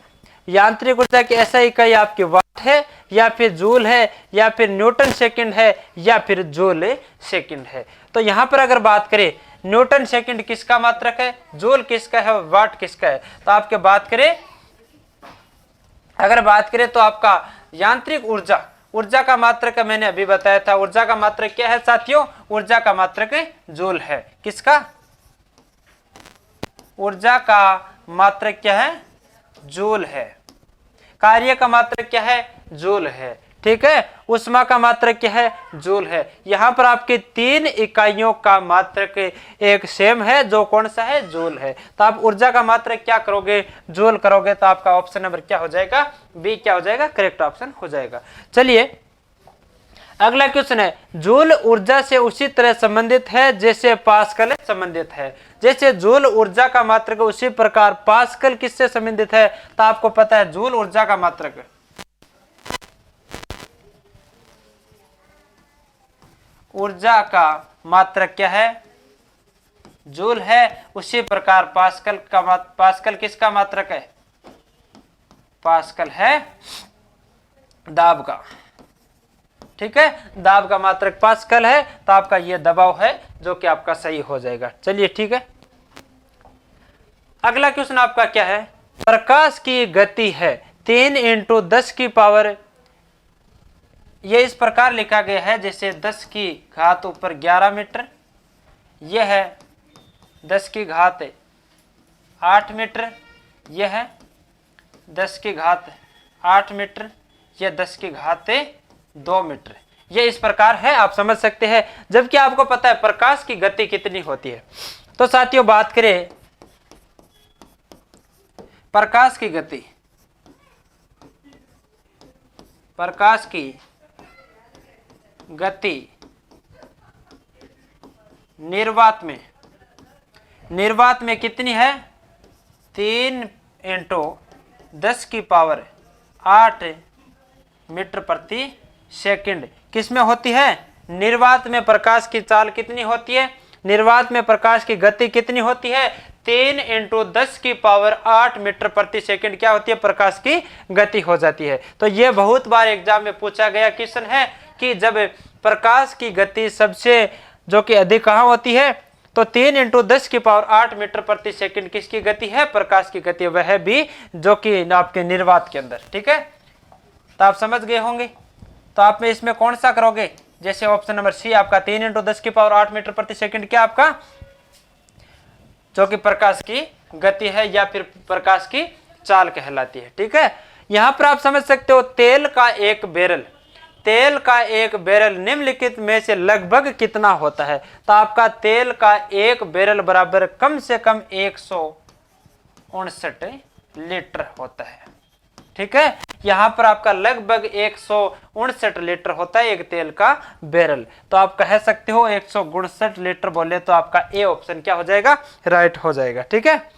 यांत्रिक ऊर्जा की एसआई इकाई आपकी वाट है, या फिर जूल है, या फिर न्यूटन सेकंड है, या फिर जूल सेकंड है। तो यहां पर अगर बात करें, न्यूटन सेकंड किसका मात्रक है? जूल किसका है? वाट किसका है? तो आपके बात करें, अगर बात करें तो आपका यांत्रिक ऊर्जा, ऊर्जा का मात्रक मैंने अभी बताया था। ऊर्जा का मात्रक क्या है साथियों? ऊर्जा का मात्रक जूल है। किसका? ऊर्जा का मात्रक क्या है? जूल है। कार्य का मात्रक क्या है? जूल है। ठीक है, उष्मा का मात्रक क्या है? जूल है। यहां पर आपके तीन इकाइयों का मात्रक एक सेम है, जो कौन सा है? जूल है। तो आप ऊर्जा का मात्रक क्या करोगे? जूल करोगे। तो आपका ऑप्शन नंबर क्या हो जाएगा? बी क्या हो जाएगा? करेक्ट ऑप्शन हो जाएगा। चलिए अगला क्वेश्चन है, जूल ऊर्जा से उसी तरह संबंधित है जैसे पास्कल संबंधित है। जैसे जूल ऊर्जा का मात्रक उसी प्रकार पास्कल किससे संबंधित है? तो आपको पता है जूल ऊर्जा का मात्रक, ऊर्जा का मात्रक क्या है? जूल है। उसी प्रकार पास्कल का पास्कल किसका मात्रक है? पास्कल है दाब का। ठीक है, दाब का मात्रक पास्कल है। तो आपका यह दबाव है, जो कि आपका सही हो जाएगा। चलिए ठीक है, अगला क्वेश्चन आपका क्या है? प्रकाश की गति है 3 × 10 की पावर, यह इस प्रकार लिखा गया है जैसे 10 की घात ऊपर 11 मीटर, यह है 10 की घात 8 मीटर, यह है 10 की घात 8 मीटर, यह 10 की घात 2 मीटर। यह इस प्रकार है, आप समझ सकते हैं। जबकि आपको पता है प्रकाश की गति कितनी होती है। तो साथियों बात करें प्रकाश की गति, प्रकाश की गति निर्वात में कितनी है? 3 × 10 की पावर 8 मीटर प्रति सेकंड। किस में होती है? निर्वात में प्रकाश की चाल कितनी होती है? निर्वात में प्रकाश की गति कितनी होती है? 3 × 10 की पावर 8 मीटर प्रति सेकंड क्या होती है? प्रकाश की गति हो जाती है। तो यह बहुत बार एग्जाम में पूछा गया क्वेश्चन है कि जब प्रकाश की गति सबसे जो कि अधिक कहाँ होती है? तो 3 × 10 की पावर 8 मीटर प्रति सेकंड किसकी गति है? प्रकाश की गति। वह भी जो कि आपके निर्वात के अंदर। ठीक है, तो आप समझ गए होंगे। तो आप में इसमें कौन सा करोगे? जैसे ऑप्शन नंबर सी आपका 3 × 10 की पावर 8 मीटर प्रति सेकंड क्या आपका जो कि प्रकाश की गति है या फिर प्रकाश की चाल कहलाती है। ठीक है, यहां पर आप समझ सकते हो तेल का एक बैरल निम्नलिखित में से लगभग कितना होता है? तो आपका तेल का एक बैरल बराबर कम से कम 159 लीटर होता है। ठीक है, यहां पर आपका लगभग 159 लीटर होता है एक तेल का बैरल। तो आप कह सकते हो 159 लीटर बोले तो आपका ए ऑप्शन क्या हो जाएगा? राइट हो जाएगा। ठीक है,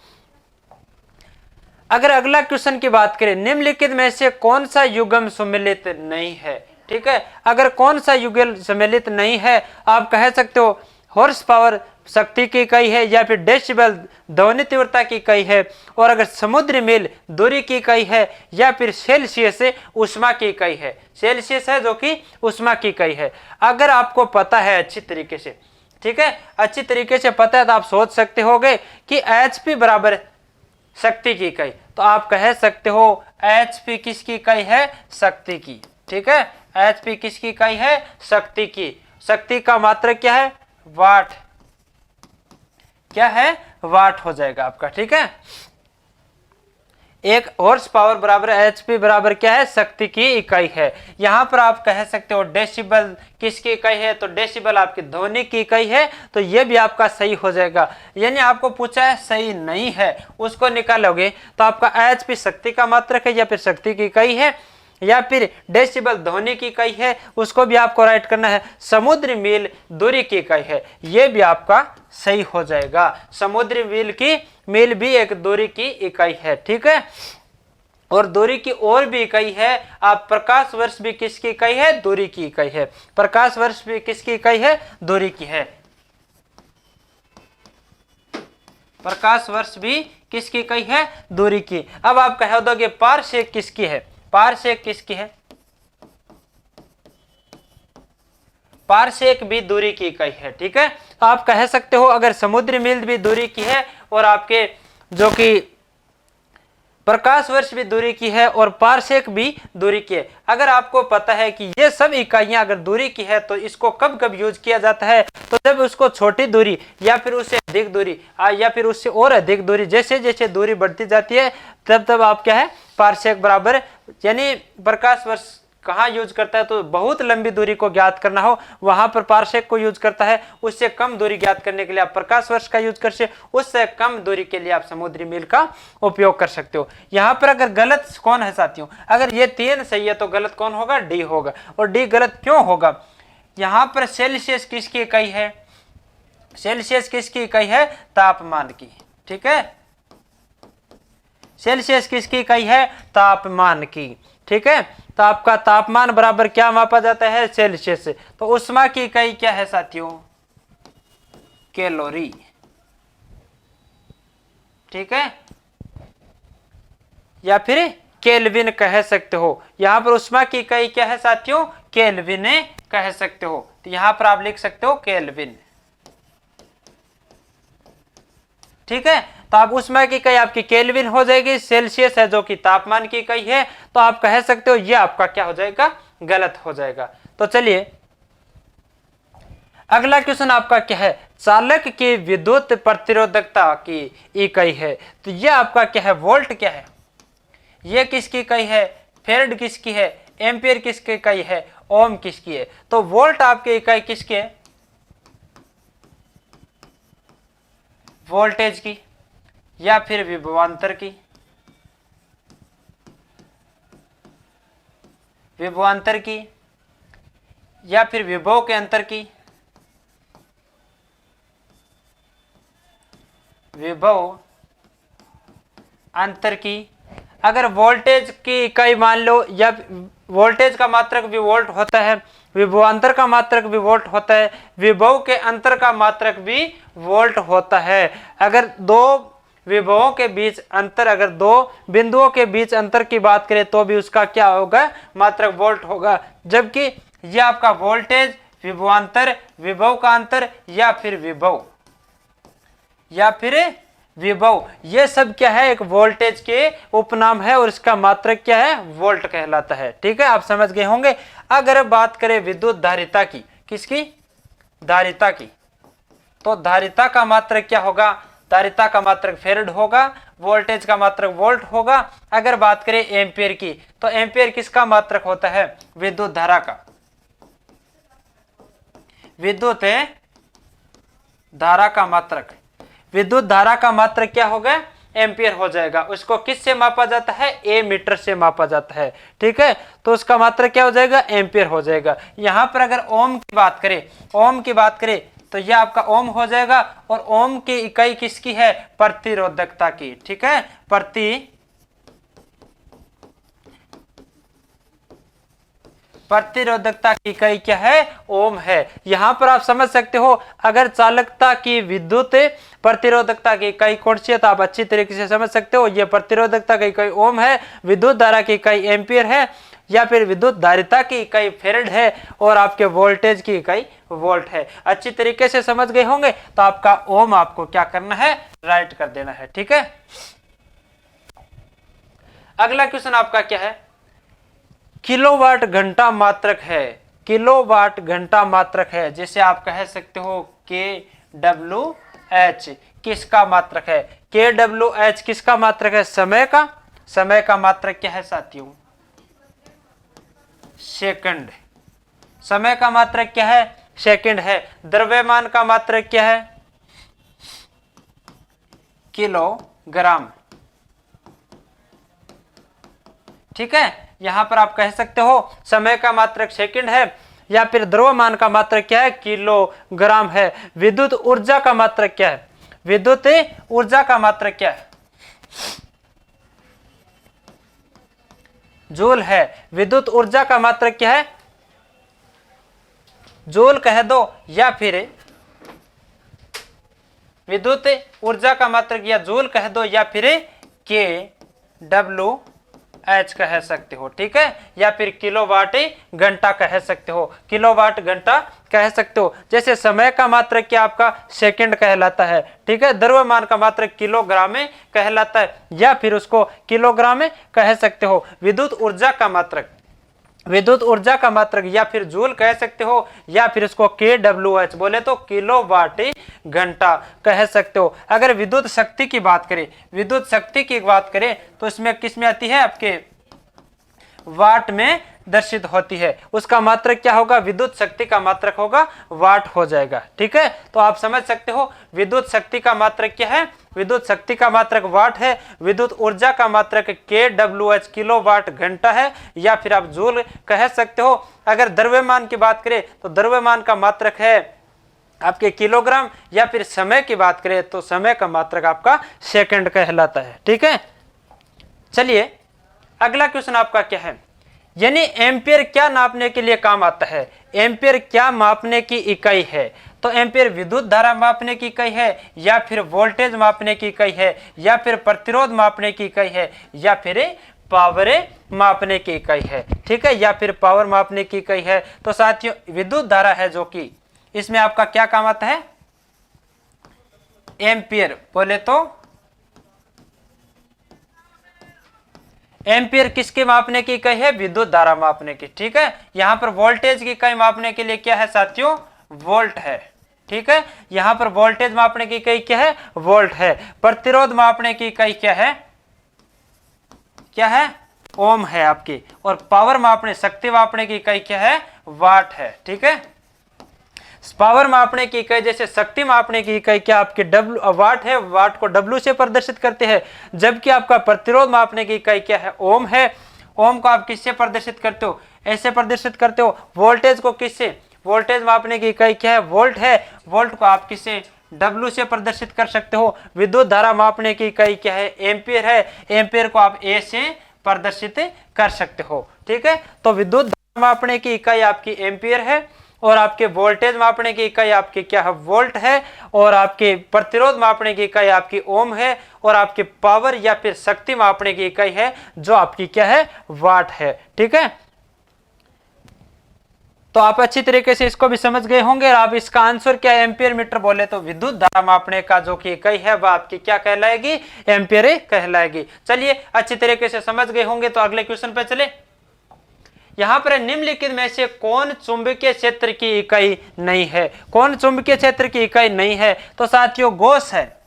अगर अगला क्वेश्चन की बात करें, निम्नलिखित में से कौन सा युग्म सुमेलित नहीं है? ठीक है। अगर कौन सा युगल सम्मिलित नहीं है, आप कह सकते हो हॉर्स पावर शक्ति की इकाई है, या फिर डेसिबल ध्वनि तीव्रता की इकाई है, और अगर समुद्री मील दूरी की इकाई है, या फिर सेल्सियस उष्मा की इकाई है। सेल्सियस है जो कि उष्मा की इकाई है। अगर आपको पता है अच्छी तरीके से, ठीक है, अच्छी तरीके से पता है, तो आप सोच सकते होगे कि HP बराबर शक्ति की इकाई, तो आप कह सकते हो HP किसकी इकाई है? शक्ति की। ठीक है, HP किसकी इकाई है? शक्ति की। शक्ति का मात्रक क्या है? वाट। क्या है? वाट हो जाएगा आपका। ठीक है, एक हॉर्स पावर बराबर HP बराबर क्या है? शक्ति की इकाई है। यहां पर आप कह सकते हो डेसिबल किसकी इकाई है? तो डेसिबल आपकी ध्वनि की इकाई है, तो ये भी आपका सही हो जाएगा। यानी आपको पूछा है सही नहीं है, उसको निकालोगे तो आपका HP शक्ति का मात्रक है, या फिर शक्ति की इकाई है, या फिर डेसिबल ध्वनि की इकाई है, उसको भी आपको राइट करना है। समुद्री मील दूरी की इकाई है, ये भी आपका सही हो जाएगा। समुद्री मील भी एक दूरी की इकाई है। ठीक है, और दूरी की और भी इकाई है। आप प्रकाश वर्ष भी किसकी इकाई है? दूरी की इकाई है। प्रकाश वर्ष भी किसकी इकाई है? दूरी की है। प्रकाश वर्ष भी किसकी इकाई है? दूरी की। अब आप कह दोगे पारसेक किसकी है? पारसेक किसकी है? पारसेक भी दूरी की इकाई है। ठीक है, तो आप कह सकते हो अगर समुद्री मील भी दूरी की है, और आपके जो कि प्रकाश वर्ष भी दूरी की है, और पारसेक भी दूरी की है। अगर आपको पता है कि ये सब इकाइयां अगर दूरी की है, तो इसको कब कब यूज किया जाता है? तो जब उसको छोटी दूरी, या फिर उससे अधिक दूरी, या फिर उससे और अधिक दूरी, जैसे जैसे दूरी बढ़ती जाती है, तब तब आप क्या है? पारसेक बराबर, यानी प्रकाश वर्ष कहाँ यूज करता है? तो बहुत लंबी दूरी को ज्ञात करना हो, वहां पर पारसेक को यूज करता है। उससे कम दूरी ज्ञात करने के लिए आप प्रकाश वर्ष का यूज कर सकते, उससे कम दूरी के लिए आप समुद्री मील का उपयोग कर सकते हो। यहाँ पर अगर गलत कौन है साथियों? अगर ये 3 सही है तो गलत कौन होगा? डी होगा। और डी गलत क्यों होगा? यहाँ पर सेल्सियस किसकी इकाई है? सेल्सियस किसकी इकाई है? तापमान की। ठीक है, सेल्सियस किसकी इकाई है? तापमान की। ठीक है, तो आपका तापमान बराबर क्या मापा जाता है? सेल्सियस से। तो उष्मा की इकाई क्या है साथियों? कैलोरी। ठीक है, या फिर केल्विन कह सकते हो। यहां पर उष्मा की इकाई क्या है साथियों? केल्विन कह सकते हो। तो यहां पर आप लिख सकते हो केल्विन। ठीक है, तो आप उष्मा की इकाई आपकी केल्विन हो जाएगी। सेल्सियस है जो कि तापमान की इकाई है, तो आप कह सकते हो ये आपका क्या हो जाएगा? गलत हो जाएगा। तो चलिए अगला क्वेश्चन आपका क्या है? चालक की विद्युत प्रतिरोधकता की इकाई है, तो ये आपका क्या है? वोल्ट क्या है? ये किसकी इकाई है? फेरेड किसकी है? एम्पियर किसकी इकाई है? ओम किसकी है? तो वोल्ट आपकी इकाई किसकी है? वोल्टेज की, या फिर विभवांतर की? विभवांतर की, या फिर विभव के अंतर की? विभव अंतर की। अगर वोल्टेज की इकाई मान लो, या वोल्टेज का मात्रक भी वोल्ट होता है, विभवांतर का मात्रक भी वोल्ट होता है, विभव के अंतर का मात्रक भी वोल्ट होता है। अगर दो विभवों के बीच अंतर, अगर दो बिंदुओं के बीच अंतर की बात करें, तो भी उसका क्या होगा? मात्रक वोल्ट होगा। जबकि यह आपका वोल्टेज, विभवांतर, विभव का अंतर, या फिर विभव, ये सब क्या है? एक वोल्टेज के उपनाम है, और इसका मात्रक क्या है? वोल्ट कहलाता है। ठीक है, आप समझ गए होंगे। अगर बात करें विद्युत धारिता की, किसकी? धारिता की, तो धारिता का मात्रक क्या होगा? धारिता का मात्रक फेरेड होगा, वोल्टेज का मात्रक वोल्ट होगा। अगर बात करें एम्पियर की, तो एम्पियर किसका मात्रक होता है? विद्युत धारा का। विद्युत धारा का मात्रक, विद्युत धारा का मात्रक क्या होगा? एम्पियर हो जाएगा। उसको किससे मापा जाता है? ए मीटर से मापा जाता है। ठीक है, तो उसका मात्रक क्या हो जाएगा? एम्पियर हो जाएगा। यहां पर अगर ओम की बात करें, तो यह आपका ओम हो जाएगा। और ओम की इकाई किसकी है? प्रतिरोधकता की। ठीक है, प्रतिरोधकता की इकाई क्या है? ओम है। यहां पर आप समझ सकते हो, अगर चालकता की विद्युत प्रतिरोधकता की इकाई कौन सी है तो आप अच्छी तरीके से समझ सकते हो, यह प्रतिरोधकता की इकाई ओम है, विद्युत धारा की इकाई एम्पियर है, या फिर विद्युत धारिता की इकाई फेरेड है, और आपके वोल्टेज की इकाई वोल्ट है। अच्छी तरीके से समझ गए होंगे तो आपका ओम आपको क्या करना है? राइट कर देना है। ठीक है, अगला क्वेश्चन आपका क्या है? किलोवाट घंटा मात्रक है, किलोवाट घंटा मात्रक है, जैसे आप कह सकते हो KWH किसका मात्रक है? KWH किसका मात्रक है? समय का। समय का मात्रक क्या है साथियों? सेकंड। समय का मात्रक क्या है? सेकंड है। द्रव्यमान का मात्रक क्या है? किलोग्राम। ठीक है, यहां पर आप कह सकते हो समय का मात्रक सेकंड है, या फिर द्रव्यमान का मात्रक क्या है? किलोग्राम है। विद्युत ऊर्जा का मात्रक क्या है? विद्युत ऊर्जा का मात्रक क्या है? जूल है। विद्युत ऊर्जा का मात्रक क्या है? जूल कह दो, या फिर विद्युत ऊर्जा का मात्रक या जूल कह दो, या फिर KWH कह सकते हो। ठीक है, या फिर किलोवाट घंटा कह सकते हो, किलोवाट घंटा कह सकते हो। जैसे समय का मात्रक क्या आपका? सेकंड कहलाता है। ठीक है, द्रव्यमान का मात्रक किलोग्राम में कहलाता है, या फिर उसको किलोग्राम में कह सकते हो। विद्युत ऊर्जा का मात्रक, विद्युत ऊर्जा का मात्रक या फिर जूल कह सकते हो, या फिर इसको KWH बोले तो किलोवाट घंटा कह सकते हो। अगर विद्युत शक्ति की बात करें, विद्युत शक्ति की बात करें तो इसमें किस में आती है? आपके वाट में दर्शित होती है। उसका मात्रक क्या होगा? विद्युत शक्ति का मात्रक होगा वाट हो जाएगा। ठीक है, तो आप समझ सकते हो विद्युत शक्ति का मात्रक क्या है? विद्युत शक्ति का मात्रक वाट है। विद्युत ऊर्जा का मात्रक KWH किलोवाट घंटा है, या फिर आप जूल कह सकते हो। अगर द्रव्यमान की बात करें तो द्रव्यमान का मात्रक है आपके किलोग्राम, या फिर समय की बात करें तो समय का मात्रक आपका सेकंड कहलाता है। ठीक है, चलिए अगला क्वेश्चन आपका क्या है? यानी एम्पियर क्या नापने के लिए काम आता है? एम्पियर क्या मापने की इकाई है? तो एम्पियर विद्युत धारा मापने की इकाई है, या फिर वोल्टेज मापने की इकाई है, या फिर प्रतिरोध मापने की इकाई है, या फिर पावर मापने की इकाई है। ठीक है, या फिर पावर मापने की इकाई है। तो साथियों विद्युत धारा है जो कि इसमें आपका क्या काम आता है? एम्पियर बोले तो एम्पियर किसके मापने की इकाई है? विद्युत धारा मापने की। ठीक है, यहां पर वोल्टेज की इकाई मापने के लिए क्या है साथियों? वोल्ट है। ठीक है, यहां पर वोल्टेज मापने की इकाई क्या है? वोल्ट है। प्रतिरोध मापने की इकाई क्या है? क्या है? ओम है आपकी। और पावर मापने, शक्ति मापने की इकाई क्या है? वाट है। ठीक है, पावर मापने की इकाई जैसे शक्ति मापने की इकाई क्या आपके वाट है, वाट को W से प्रदर्शित करते हैं। जबकि आपका प्रतिरोध मापने की इकाई क्या है? ओम है। ओम को आप किससे प्रदर्शित करते हो? ऐसे प्रदर्शित करते हो। वोल्टेज को किससे? वोल्टेज मापने की इकाई क्या है? वोल्ट है। वोल्ट को आप किससे? W से प्रदर्शित कर सकते हो। विद्युत धारा मापने की इकाई क्या है? एम्पियर है। एम्पियर को आप A से प्रदर्शित कर सकते हो। ठीक है, तो विद्युत धारा मापने की इकाई आपकी एम्पियर है, और आपके वोल्टेज मापने की इकाई आपकी क्या है? वोल्ट है। और आपके प्रतिरोध मापने की इकाई आपकी ओम है, और आपके पावर या फिर शक्ति मापने की इकाई है जो आपकी क्या है? वाट है। ठीक है, तो आप अच्छी तरीके से इसको भी समझ गए होंगे। और आप इसका आंसर क्या है? एम्पियर मीटर बोले तो विद्युत धारा मापने का जो कि इकाई है वह आपकी क्या कहलाएगी? एम्पियर कहलाएगी। चलिए अच्छी तरीके से समझ गए होंगे, तो अगले क्वेश्चन पे चले। यहां पर निम्नलिखित में से कौन चुंबकीय क्षेत्र की इकाई नहीं है? कौन चुंबकीय क्षेत्र की इकाई नहीं है? तो साथियों गॉस है।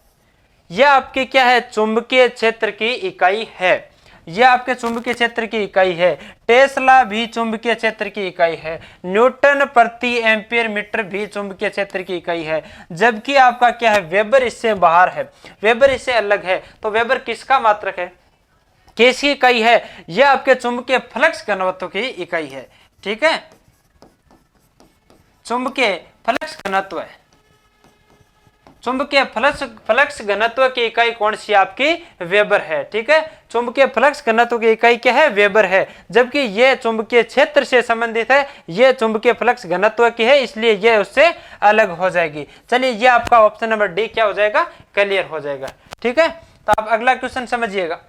यह आपकी क्या है? चुंबकीय क्षेत्र की इकाई है। यह आपके चुंबकीय क्षेत्र की इकाई है। टेस्ला भी चुंबकीय क्षेत्र की इकाई है। न्यूटन प्रति एम्पियर मीटर भी चुंबकीय क्षेत्र की इकाई है। जबकि आपका क्या है? वेबर इससे बाहर है, वेबर इससे अलग है। तो वेबर किसका मात्रक है? किसकी इकाई है? यह आपके चुंबकीय फ्लक्स घनत्व की इकाई है। ठीक है, चुंबकीय फ्लक्स घनत्व है। चुंबकीय फ्लक्स घनत्व की इकाई कौन सी आपकी वेबर है। ठीक है, चुंबकीय फ्लक्स घनत्व की इकाई क्या है, वेबर है, जबकि यह चुंबकीय क्षेत्र से संबंधित है, यह चुंबकीय फ्लक्स घनत्व की है, इसलिए यह उससे अलग हो जाएगी। चलिए ये आपका ऑप्शन नंबर डी क्या हो जाएगा, क्लियर हो जाएगा। ठीक है, तो आप अगला क्वेश्चन समझिएगा।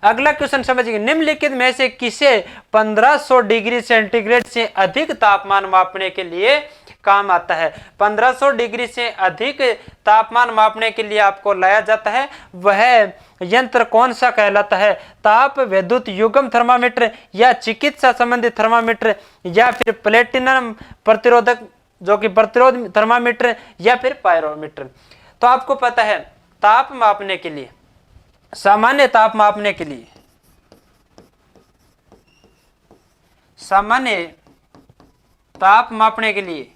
अगला क्वेश्चन समझिए, निम्नलिखित में से किसे 1500 डिग्री सेंटीग्रेड से अधिक तापमान मापने के लिए काम आता है। 1500 डिग्री से अधिक तापमान मापने के लिए आपको लाया जाता है, वह यंत्र कौन सा कहलाता है। ताप विद्युत युग्म थर्मामीटर, या चिकित्सा संबंधित थर्मामीटर, या फिर प्लेटिनम प्रतिरोधक जो कि प्रतिरोध थर्मामीटर, या फिर पायरोमीटर। तो आपको पता है ताप मापने के लिए, सामान्य ताप मापने के लिए, सामान्य ताप मापने के लिए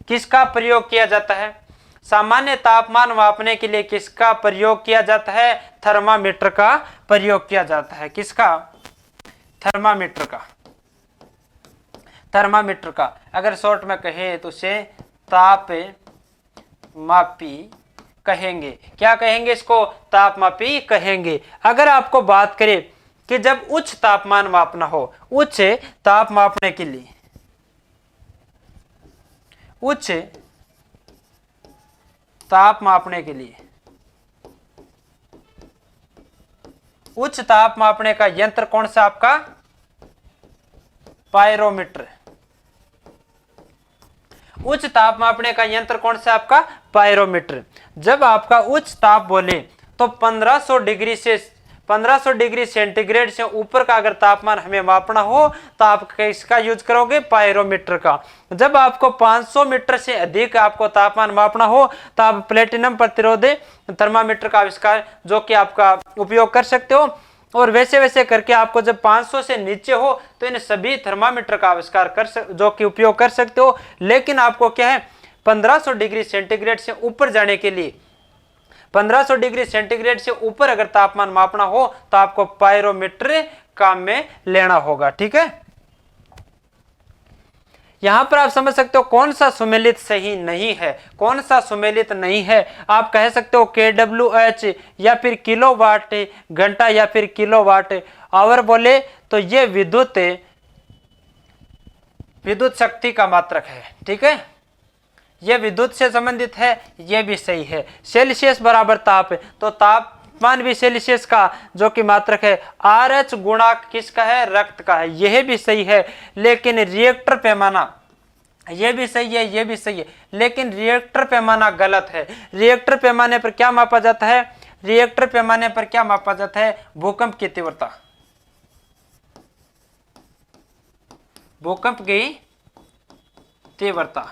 किसका प्रयोग किया जाता है। सामान्य तापमान मापने के लिए किसका प्रयोग किया जाता है, थर्मामीटर का प्रयोग किया जाता है। किसका, थर्मामीटर का। थर्मामीटर का अगर शॉर्ट में कहे तो उसे ताप मापी कहेंगे। क्या कहेंगे इसको, ताप मापी कहेंगे। अगर आपको बात करें कि जब उच्च तापमान मापना हो, उच्च ताप मापने के लिए, उच्च ताप मापने के लिए, उच्च ताप मापने का यंत्र कौन सा आपका, पायरोमीटर। उच्च ताप मापने का यंत्र कौन सा आपका, पायरोमीटर। जब आपका उच्च ताप बोले तो 1500 डिग्री सेंटीग्रेड से ऊपर का अगर तापमान हमें मापना हो तो आप किसका यूज करोगे, पायरोमीटर का। जब आपको 500 मीटर से अधिक आपको तापमान मापना हो तो आप प्लेटिनम प्रतिरोधी थर्मामीटर का आविष्कार जो कि आपका उपयोग कर सकते हो। और वैसे वैसे करके आपको जब 500 से नीचे हो तो इन सभी थर्मामीटर का आविष्कार जो कि उपयोग कर सकते हो। लेकिन आपको क्या है, 1500 डिग्री सेंटीग्रेड से ऊपर जाने के लिए, 1500 डिग्री सेंटीग्रेड से ऊपर अगर तापमान मापना हो तो आपको पायरोमीटर काम में लेना होगा। ठीक है, यहां पर आप समझ सकते हो कौन सा सुमेलित सही नहीं है, कौन सा सुमेलित नहीं है। आप कह सकते हो kWh, या फिर किलोवाट घंटा, या फिर किलोवाट आवर बोले तो ये विद्युत शक्ति का मात्रक है। ठीक है, यह विद्युत से संबंधित है, यह भी सही है। सेल्सियस बराबर ताप, तो तापमान भी सेल्सियस का जो कि मात्रक है। RH गुणांक किसका है, रक्त का है, यह भी सही है। लेकिन रिएक्टर पैमाना, यह भी सही है, यह भी सही है, लेकिन रिएक्टर पैमाना गलत है। रिएक्टर पैमाने पर क्या मापा जाता है, रिएक्टर पैमाने पर क्या मापा जाता है, भूकंप की तीव्रता। भूकंप की तीव्रता,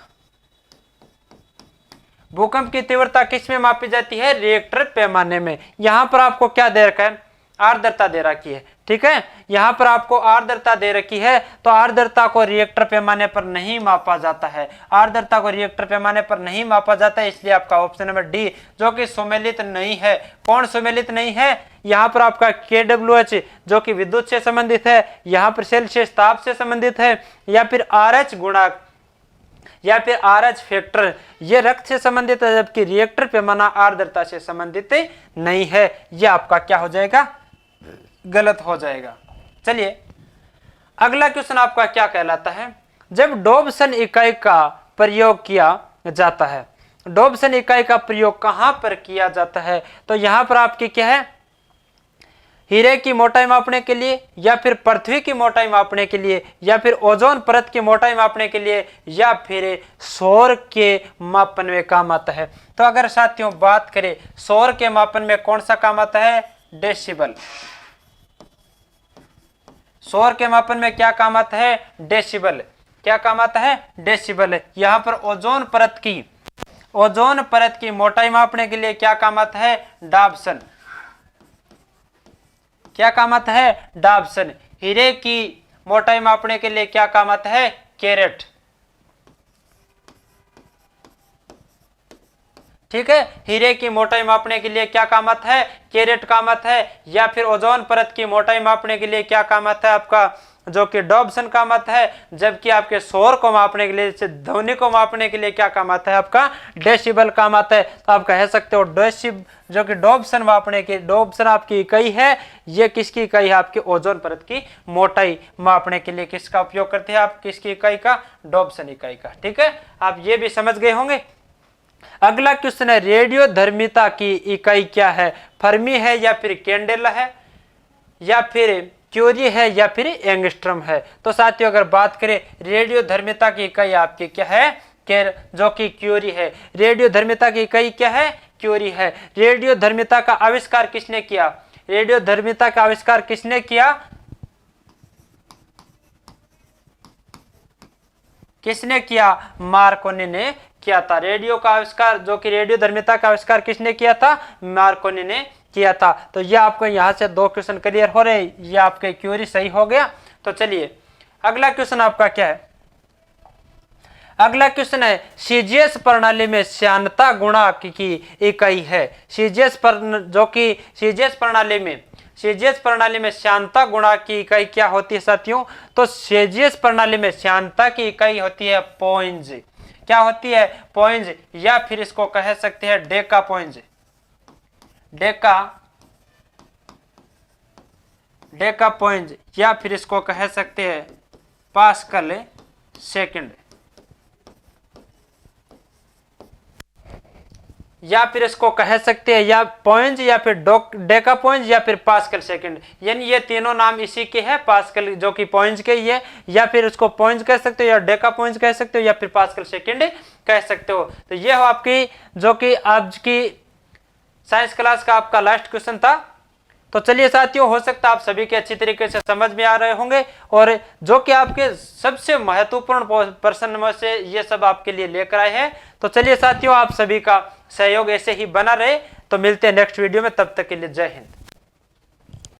भूकंप की तीव्रता किस में मापी जाती है, रिएक्टर पैमाने में। यहां पर आपको क्या दे रखा है, आर्द्रता दे रखी है। ठीक है, यहां पर आपको आर्द्रता दे रखी है, तो आर्द्रता को रिएक्टर पैमाने पर नहीं मापा जाता है, आर्द्रता को रिएक्टर पैमाने पर नहीं मापा जाता है, इसलिए आपका ऑप्शन नंबर डी जो कि सुमेलित नहीं है। कौन सुमेलित नहीं है, यहां पर आपका kWh जो कि विद्युत से संबंधित है, यहां पर सेल्सियस ताप से संबंधित है, या फिर RH गुणांक, या फिर RH फैक्टर ये रक्त से संबंधित है, जबकि रिएक्टर पैमाना आर्द्रता से संबंधित नहीं है। यह आपका क्या हो जाएगा, गलत हो जाएगा। चलिए अगला क्वेश्चन आपका क्या कहलाता है, जब डॉब्सन इकाई का प्रयोग किया जाता है, डॉब्सन इकाई का प्रयोग कहां पर किया जाता है, तो यहां पर आपकी क्या है, हीरे की मोटाई मापने के लिए, या फिर पृथ्वी की मोटाई मापने के लिए, या फिर ओजोन परत की मोटाई मापने के लिए, या फिर सौर के मापन में काम आता है। तो अगर साथियों बात करें सौर के मापन में कौन सा काम आता है, डेसिबल। सौर के मापन में क्या काम आता है, डेसिबल। क्या काम आता है, डेसिबल। यहां पर ओजोन परत की मोटाई मापने के लिए क्या काम आता है, डाबसन। क्या काम आता है, डाबसन। हीरे की मोटाई मापने के लिए क्या काम आता है, कैरेट। ठीक है। हीरे की मोटाई मापने के लिए क्या काम आता है, कैरेट काम आता है, या फिर ओजोन परत की मोटाई मापने के लिए क्या काम आता है आपका, जो कि डॉब्सन काम आता है। जबकि आपके शोर को मापने के लिए, ध्वनि को मापने के लिए क्या काम आता है आपका, डेसिबल काम आता है। तो आप कह सकते हो डेसिबल, जो कि डॉब्सन मापने की, डॉब्सन आपकी इकाई है, ये किसकी इकाई है, आपकी ओजोन परत की मोटाई मापने के लिए किसका उपयोग करते हैं आप, किसकी इकाई का, डॉब्सन इकाई का। ठीक है, आप ये भी समझ गए होंगे। अगला क्वेश्चन है, रेडियो धर्मिता की इकाई क्या है, फर्मी है या फिर कैंडेला है, या फिर क्यूरी है, या फिर एंगस्ट्रम है। तो साथियों अगर बात करें रेडियो धर्मिता की इकाई आपकी क्या है, जो कि क्यूरी है। रेडियो धर्मिता की इकाई क्या है, क्यूरी है। रेडियो धर्मिता का आविष्कार किसने किया, रेडियो धर्मिता का आविष्कार किसने किया, किसने किया, मार्कोनी ने किया था। रेडियो का आविष्कार, जो कि रेडियो धर्मिता का आविष्कार किसने किया था, मार्कोनी ने किया था। तो ये आपको यहां से 2 क्वेश्चन क्लियर हो रहे हैं, ये आपके क्यूरी सही हो गया। तो चलिए अगला क्वेश्चन आपका क्या है, अगला क्वेश्चन है, सीजीएस प्रणाली में श्यानता गुणांक की इकाई है। सीजीएस जो कि सीजीएस प्रणाली में श्यानता गुणांक की इकाई क्या होती है साथियों, तो सीजीएस प्रणाली में श्यानता की इकाई होती है पॉइंज। क्या होती है, पॉइंज, या फिर इसको कह सकते हैं डेका पॉइंज, डेका पॉइंज, या फिर इसको कह सकते हैं पास्कल सेकंड, या फिर इसको कह सकते हैं या पॉइंज, या फिर डेका पॉइंज, या फिर पास्कल सेकंड। यानी ये तीनों नाम इसी के हैं, पास्कल जो कि पॉइंज के ही है, या फिर उसको पॉइंज कह सकते हो, या डेका पॉइंज कह सकते हो, या फिर पास्कल सेकंड कह सकते हो। तो ये हो आपकी, जो कि आज की साइंस क्लास का आपका लास्ट क्वेश्चन था। तो चलिए साथियों, हो सकता है आप सभी के अच्छी तरीके से समझ में आ रहे होंगे, और जो कि आपके सबसे महत्वपूर्ण प्रश्न में से ये सब आपके लिए लेकर आए हैं। तो चलिए साथियों, आप सभी का सहयोग ऐसे ही बना रहे। तो मिलते हैं नेक्स्ट वीडियो में, तब तक के लिए जय हिंद।